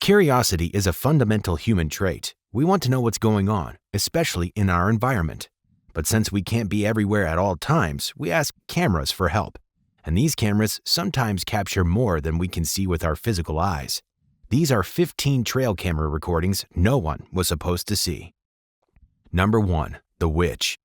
Curiosity is a fundamental human trait. We want to know what's going on, especially in our environment. But since we can't be everywhere at all times, we ask cameras for help. And these cameras sometimes capture more than we can see with our physical eyes. These are 15 trail camera recordings no one was supposed to see. Number 1. The Witch.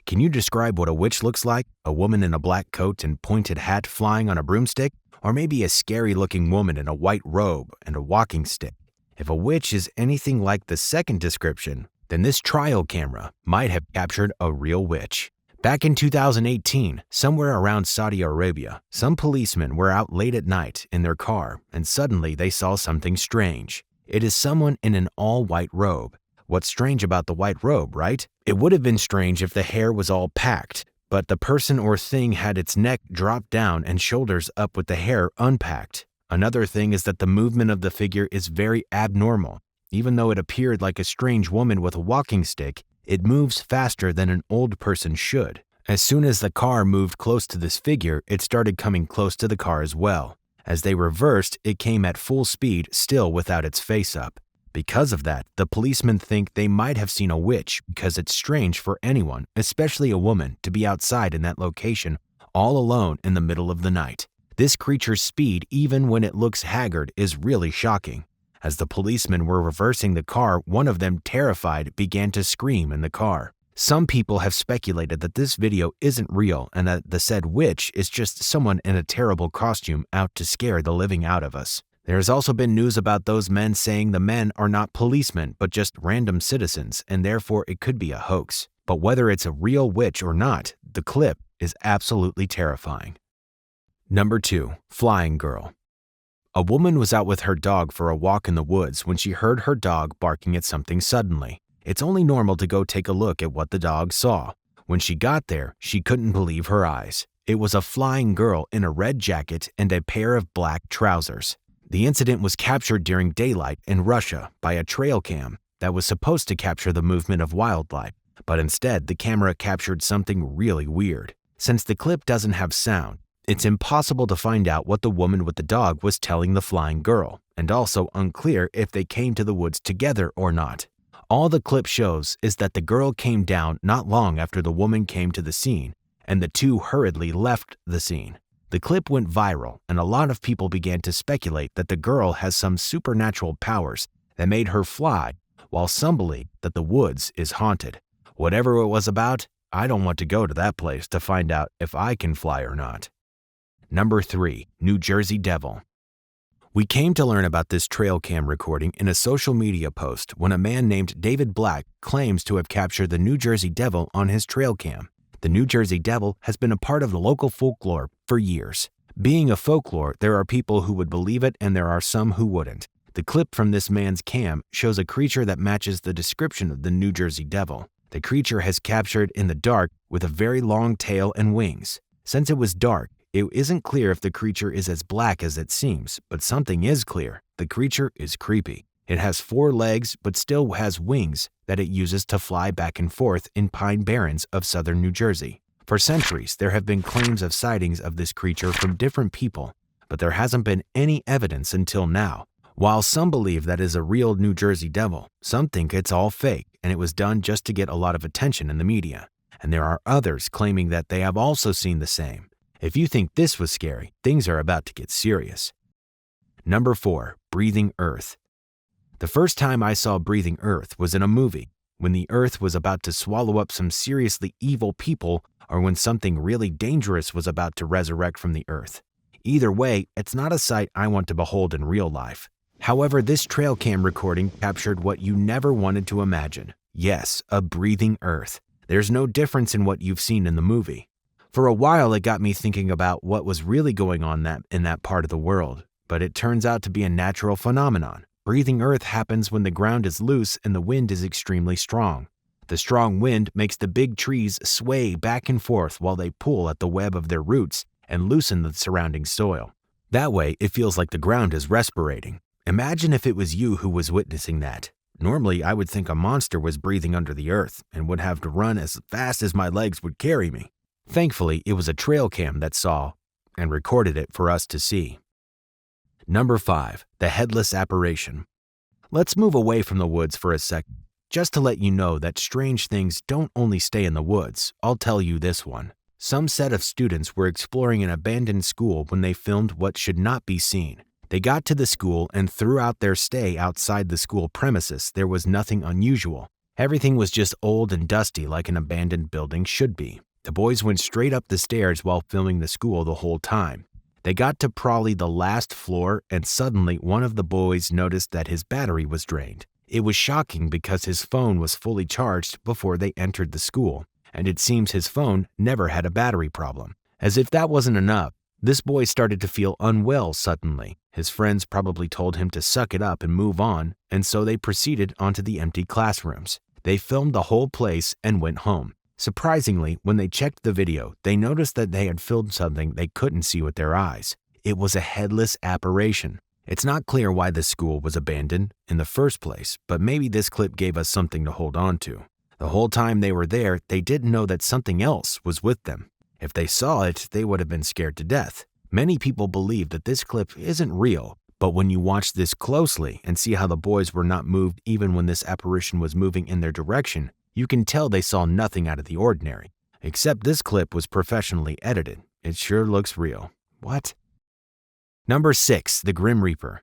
Can you describe what a witch looks like? A woman in a black coat and pointed hat flying on a broomstick? Or maybe a scary-looking woman in a white robe and a walking stick? If a witch is anything like the second description, then this trial camera might have captured a real witch. Back in 2018, somewhere around Saudi Arabia, some policemen were out late at night in their car and suddenly they saw something strange. It is someone in an all-white robe. What's strange about the white robe, right? It would have been strange if the hair was all packed, but the person or thing had its neck dropped down and shoulders up with the hair unpacked. Another thing is that the movement of the figure is very abnormal. Even though it appeared like a strange woman with a walking stick, it moves faster than an old person should. As soon as the car moved close to this figure, it started coming close to the car as well. As they reversed, it came at full speed, still without its face up. Because of that, the policemen think they might have seen a witch because it's strange for anyone, especially a woman, to be outside in that location, all alone in the middle of the night. This creature's speed, even when it looks haggard, is really shocking. As the policemen were reversing the car, one of them, terrified, began to scream in the car. Some people have speculated that this video isn't real and that the said witch is just someone in a terrible costume out to scare the living out of us. There has also been news about those men saying the men are not policemen but just random citizens and therefore it could be a hoax. But whether it's a real witch or not, the clip is absolutely terrifying. Number 2. Flying Girl. A woman was out with her dog for a walk in the woods when she heard her dog barking at something suddenly. It's only normal to go take a look at what the dog saw. When she got there, she couldn't believe her eyes. It was a flying girl in a red jacket and a pair of black trousers. The incident was captured during daylight in Russia by a trail cam that was supposed to capture the movement of wildlife, but instead the camera captured something really weird. Since the clip doesn't have sound, it's impossible to find out what the woman with the dog was telling the flying girl, and also unclear if they came to the woods together or not. All the clip shows is that the girl came down not long after the woman came to the scene, and the two hurriedly left the scene. The clip went viral, and a lot of people began to speculate that the girl has some supernatural powers that made her fly, while some believe that the woods is haunted. Whatever it was about, I don't want to go to that place to find out if I can fly or not. Number 3. New Jersey Devil. We came to learn about this trail cam recording in a social media post when a man named David Black claims to have captured the New Jersey Devil on his trail cam. The New Jersey Devil has been a part of the local folklore for years. Being a folklore, there are people who would believe it and there are some who wouldn't. The clip from this man's cam shows a creature that matches the description of the New Jersey Devil. The creature has captured in the dark with a very long tail and wings. Since it was dark, it isn't clear if the creature is as black as it seems, but something is clear. The creature is creepy. It has 4 legs but still has wings that it uses to fly back and forth in Pine Barrens of southern New Jersey. For centuries, there have been claims of sightings of this creature from different people, but there hasn't been any evidence until now. While some believe that is a real New Jersey Devil, some think it's all fake and it was done just to get a lot of attention in the media. And there are others claiming that they have also seen the same. If you think this was scary, things are about to get serious. Number 4. Breathing Earth. The first time I saw Breathing Earth was in a movie, when the earth was about to swallow up some seriously evil people or when something really dangerous was about to resurrect from the earth. Either way, it's not a sight I want to behold in real life. However, this trail cam recording captured what you never wanted to imagine. Yes, a breathing earth. There's no difference in what you've seen in the movie. For a while, it got me thinking about what was really going on in that part of the world, but it turns out to be a natural phenomenon. Breathing earth happens when the ground is loose and the wind is extremely strong. The strong wind makes the big trees sway back and forth while they pull at the web of their roots and loosen the surrounding soil. That way, it feels like the ground is respirating. Imagine if it was you who was witnessing that. Normally, I would think a monster was breathing under the earth and would have to run as fast as my legs would carry me. Thankfully, it was a trail cam that saw and recorded it for us to see. Number 5. The headless apparition. Let's move away from the woods for a sec. Just to let you know that strange things don't only stay in the woods, I'll tell you this one. Some set of students were exploring an abandoned school when they filmed what should not be seen. They got to the school, and throughout their stay outside the school premises, there was nothing unusual. Everything was just old and dusty like an abandoned building should be. The boys went straight up the stairs while filming the school the whole time. They got to probably the last floor, and suddenly one of the boys noticed that his battery was drained. It was shocking because his phone was fully charged before they entered the school, and it seems his phone never had a battery problem. As if that wasn't enough, this boy started to feel unwell suddenly. His friends probably told him to suck it up and move on, and so they proceeded onto the empty classrooms. They filmed the whole place and went home. Surprisingly, when they checked the video, they noticed that they had filmed something they couldn't see with their eyes. It was a headless apparition. It's not clear why the school was abandoned in the first place, but maybe this clip gave us something to hold on to. The whole time they were there, they didn't know that something else was with them. If they saw it, they would have been scared to death. Many people believe that this clip isn't real, but when you watch this closely and see how the boys were not moved even when this apparition was moving in their direction, you can tell they saw nothing out of the ordinary. Except this clip was professionally edited. It sure looks real. What? Number 6. The Grim Reaper.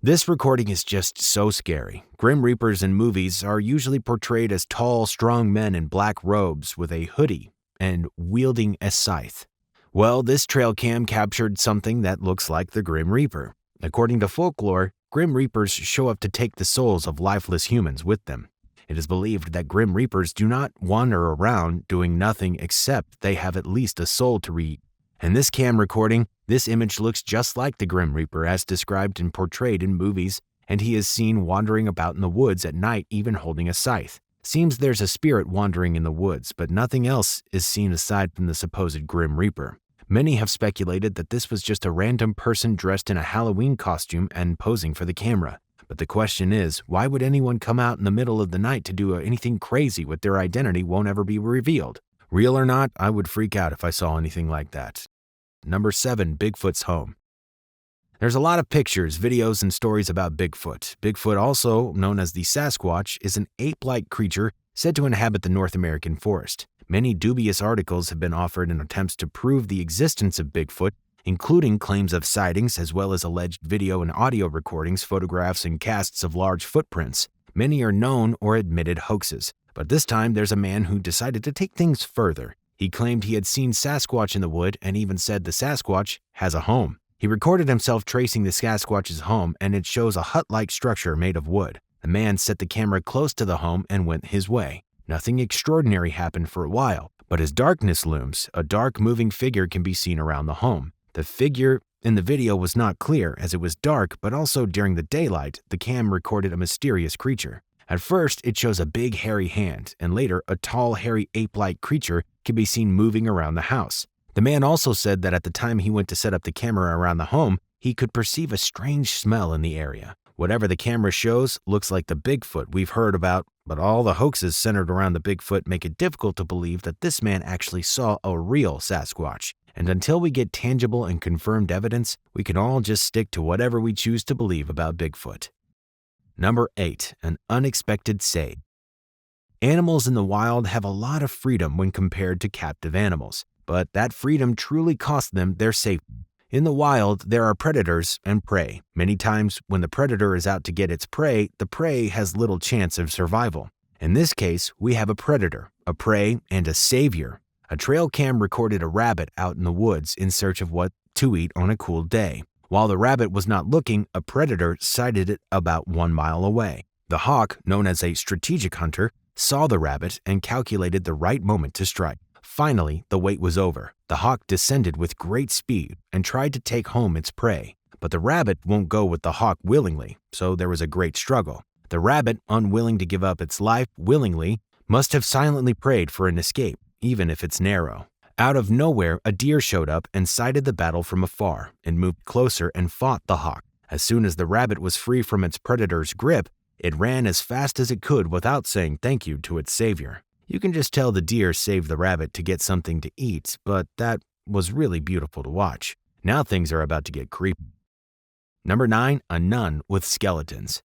This recording is just so scary. Grim Reapers in movies are usually portrayed as tall, strong men in black robes with a hoodie and wielding a scythe. Well, this trail cam captured something that looks like the Grim Reaper. According to folklore, Grim Reapers show up to take the souls of lifeless humans with them. It is believed that Grim Reapers do not wander around doing nothing except they have at least a soul to read. In this cam recording, this image looks just like the Grim Reaper as described and portrayed in movies, and he is seen wandering about in the woods at night, even holding a scythe. Seems there's a spirit wandering in the woods, but nothing else is seen aside from the supposed Grim Reaper. Many have speculated that this was just a random person dressed in a Halloween costume and posing for the camera. But the question is, why would anyone come out in the middle of the night to do anything crazy with their identity won't ever be revealed? Real or not, I would freak out if I saw anything like that. Number 7. Bigfoot's home. There's a lot of pictures, videos, and stories about Bigfoot. Bigfoot, also known as the Sasquatch, is an ape-like creature said to inhabit the North American forest. Many dubious articles have been offered in attempts to prove the existence of Bigfoot, including claims of sightings as well as alleged video and audio recordings, photographs, and casts of large footprints. Many are known or admitted hoaxes, but this time there's a man who decided to take things further. He claimed he had seen Sasquatch in the wood and even said the Sasquatch has a home. He recorded himself tracing the Sasquatch's home, and it shows a hut-like structure made of wood. The man set the camera close to the home and went his way. Nothing extraordinary happened for a while, but as darkness looms, a dark moving figure can be seen around the home. The figure in the video was not clear as it was dark, but also during the daylight, the cam recorded a mysterious creature. At first, it shows a big hairy hand, and later, a tall, hairy ape-like creature can be seen moving around the house. The man also said that at the time he went to set up the camera around the home, he could perceive a strange smell in the area. Whatever the camera shows looks like the Bigfoot we've heard about, but all the hoaxes centered around the Bigfoot make it difficult to believe that this man actually saw a real Sasquatch. And until we get tangible and confirmed evidence, we can all just stick to whatever we choose to believe about Bigfoot. Number 8. An unexpected save. Animals in the wild have a lot of freedom when compared to captive animals, but that freedom truly costs them their safety. In the wild, there are predators and prey. Many times, when the predator is out to get its prey, the prey has little chance of survival. In this case, we have a predator, a prey, and a savior. A trail cam recorded a rabbit out in the woods in search of what to eat on a cool day. While the rabbit was not looking, a predator sighted it about 1 mile away. The hawk, known as a strategic hunter, saw the rabbit and calculated the right moment to strike. Finally, the wait was over. The hawk descended with great speed and tried to take home its prey. But the rabbit won't go with the hawk willingly, so there was a great struggle. The rabbit, unwilling to give up its life willingly, must have silently prayed for an escape, even if it's narrow. Out of nowhere, a deer showed up and sighted the battle from afar and moved closer and fought the hawk. As soon as the rabbit was free from its predator's grip, it ran as fast as it could without saying thank you to its savior. You can just tell the deer saved the rabbit to get something to eat, but that was really beautiful to watch. Now things are about to get creepy. Number 9, a nun with skeletons.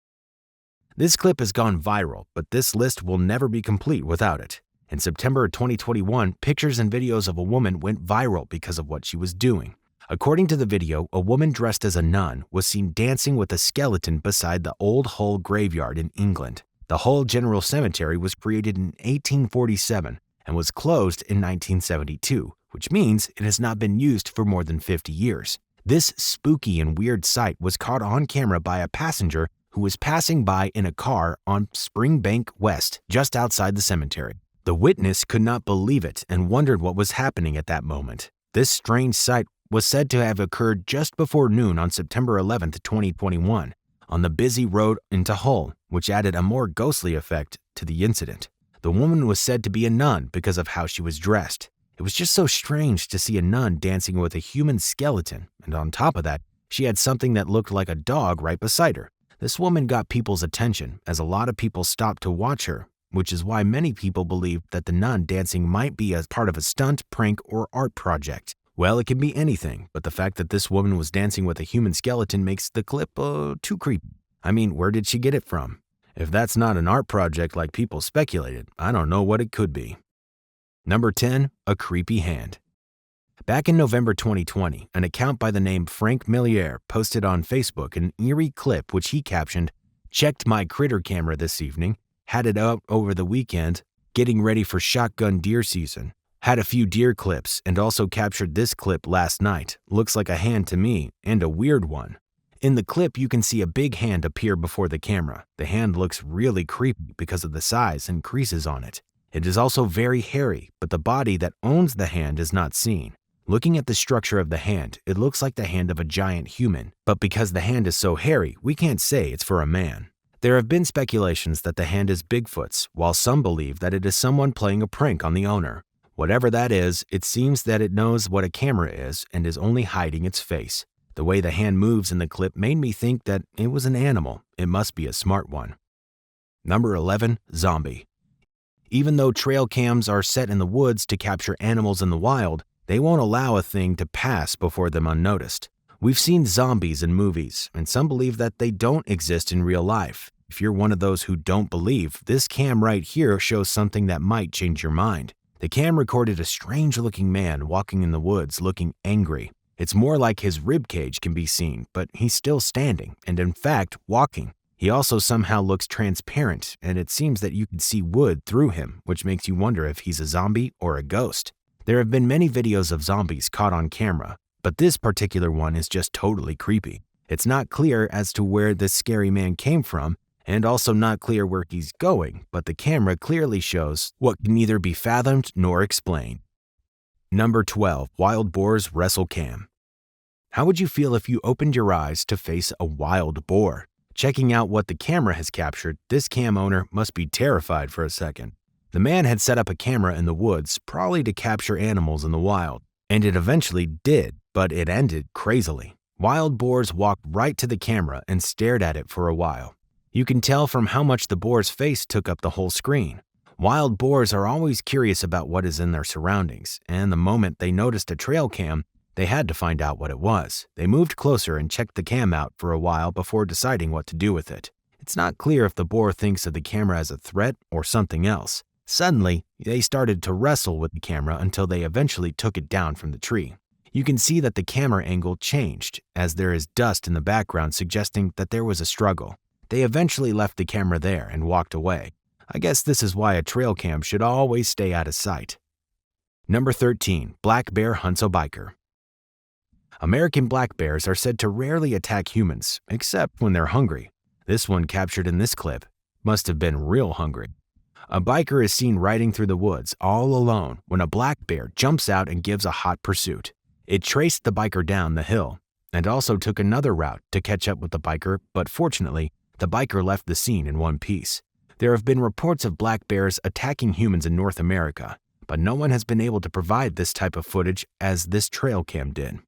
This clip has gone viral, but this list will never be complete without it. In September 2021, pictures and videos of a woman went viral because of what she was doing. According to the video, a woman dressed as a nun was seen dancing with a skeleton beside the Old Hull graveyard in England. The Hull General Cemetery was created in 1847 and was closed in 1972, which means it has not been used for more than 50 years. This spooky and weird sight was caught on camera by a passenger who was passing by in a car on Springbank West, just outside the cemetery. The witness could not believe it and wondered what was happening at that moment. This strange sight was said to have occurred just before noon on September 11, 2021, on the busy road into Hull, which added a more ghostly effect to the incident. The woman was said to be a nun because of how she was dressed. It was just so strange to see a nun dancing with a human skeleton, and on top of that, she had something that looked like a dog right beside her. This woman got people's attention as a lot of people stopped to watch her, which is why many people believe that the nun dancing might be as part of a stunt, prank, or art project. Well, it can be anything, but the fact that this woman was dancing with a human skeleton makes the clip too creepy. I mean, where did she get it from? If that's not an art project like people speculated, I don't know what it could be. Number 10, a creepy hand. Back in November 2020, an account by the name Frank Milliere posted on Facebook an eerie clip which he captioned, "Checked my critter camera this evening, had it out over the weekend, getting ready for shotgun deer season. Had a few deer clips and also captured this clip last night. Looks like a hand to me, and a weird one." In the clip, you can see a big hand appear before the camera. The hand looks really creepy because of the size and creases on it. It is also very hairy, but the body that owns the hand is not seen. Looking at the structure of the hand, it looks like the hand of a giant human, but because the hand is so hairy, we can't say it's for a man. There have been speculations that the hand is Bigfoot's, while some believe that it is someone playing a prank on the owner. Whatever that is, it seems that it knows what a camera is and is only hiding its face. The way the hand moves in the clip made me think that it was an animal. It must be a smart one. Number 11, zombie. Even though trail cams are set in the woods to capture animals in the wild, they won't allow a thing to pass before them unnoticed. We've seen zombies in movies, and some believe that they don't exist in real life. If you're one of those who don't believe, this cam right here shows something that might change your mind. The cam recorded a strange-looking man walking in the woods looking angry. It's more like his ribcage can be seen, but he's still standing and, in fact, walking. He also somehow looks transparent, and it seems that you can see wood through him, which makes you wonder if he's a zombie or a ghost. There have been many videos of zombies caught on camera, but this particular one is just totally creepy. It's not clear as to where this scary man came from, and also not clear where he's going, but the camera clearly shows what can neither be fathomed nor explained. Number 12, wild boars wrestle cam. How would you feel if you opened your eyes to face a wild boar? Checking out what the camera has captured, this cam owner must be terrified for a second. The man had set up a camera in the woods, probably to capture animals in the wild, and it eventually did, but it ended crazily. Wild boars walked right to the camera and stared at it for a while. You can tell from how much the boar's face took up the whole screen. Wild boars are always curious about what is in their surroundings, and the moment they noticed a trail cam, they had to find out what it was. They moved closer and checked the cam out for a while before deciding what to do with it. It's not clear if the boar thinks of the camera as a threat or something else. Suddenly, they started to wrestle with the camera until they eventually took it down from the tree. You can see that the camera angle changed, as there is dust in the background suggesting that there was a struggle. They eventually left the camera there and walked away. I guess this is why a trail cam should always stay out of sight. Number 13, black bear hunts a biker. American black bears are said to rarely attack humans, except when they're hungry. This one captured in this clip must have been real hungry. A biker is seen riding through the woods all alone when a black bear jumps out and gives a hot pursuit. It traced the biker down the hill and also took another route to catch up with the biker, but fortunately, the biker left the scene in one piece. There have been reports of black bears attacking humans in North America, but no one has been able to provide this type of footage as this trail cam did.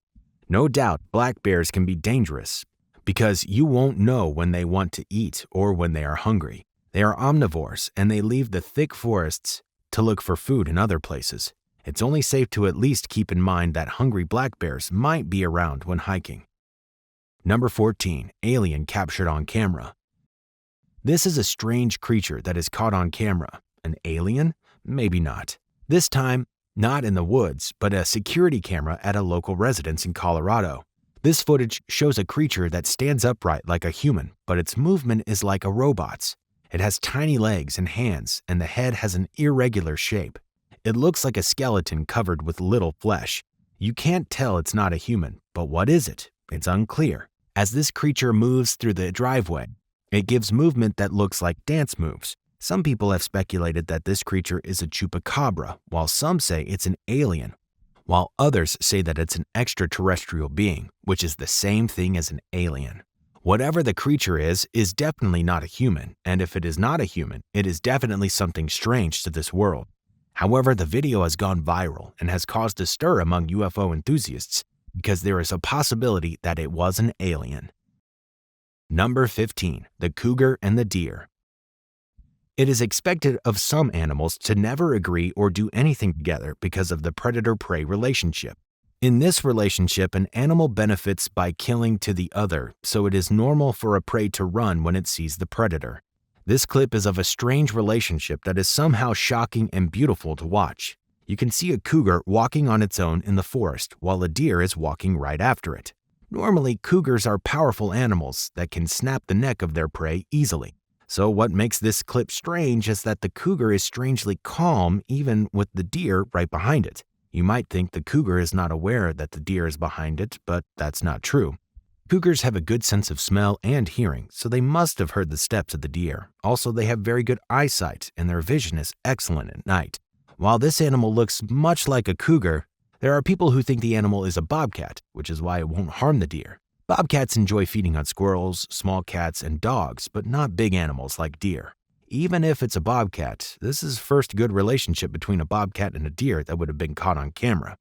No doubt, black bears can be dangerous because you won't know when they want to eat or when they are hungry. They are omnivores and they leave the thick forests to look for food in other places. It's only safe to at least keep in mind that hungry black bears might be around when hiking. Number 14. Alien captured on camera. This is a strange creature that is caught on camera. An alien? Maybe not. This time, not in the woods, but a security camera at a local residence in Colorado. This footage shows a creature that stands upright like a human, but its movement is like a robot's. It has tiny legs and hands, and the head has an irregular shape. It looks like a skeleton covered with little flesh. You can't tell it's not a human, but what is it? It's unclear. As this creature moves through the driveway, it gives movement that looks like dance moves. Some people have speculated that this creature is a chupacabra, while some say it's an alien, while others say that it's an extraterrestrial being, which is the same thing as an alien. Whatever the creature is definitely not a human, and if it is not a human, it is definitely something strange to this world. However, the video has gone viral and has caused a stir among UFO enthusiasts because there is a possibility that it was an alien. Number 15. The cougar and the deer. It is expected of some animals to never agree or do anything together because of the predator-prey relationship. In this relationship, an animal benefits by killing to the other, so it is normal for a prey to run when it sees the predator. This clip is of a strange relationship that is somehow shocking and beautiful to watch. You can see a cougar walking on its own in the forest while a deer is walking right after it. Normally, cougars are powerful animals that can snap the neck of their prey easily. So what makes this clip strange is that the cougar is strangely calm even with the deer right behind it. You might think the cougar is not aware that the deer is behind it, but that's not true. Cougars have a good sense of smell and hearing, so they must have heard the steps of the deer. Also, they have very good eyesight, and their vision is excellent at night. While this animal looks much like a cougar, there are people who think the animal is a bobcat, which is why it won't harm the deer. Bobcats enjoy feeding on squirrels, small cats, and dogs, but not big animals like deer. Even if it's a bobcat, this is the first good relationship between a bobcat and a deer that would have been caught on camera.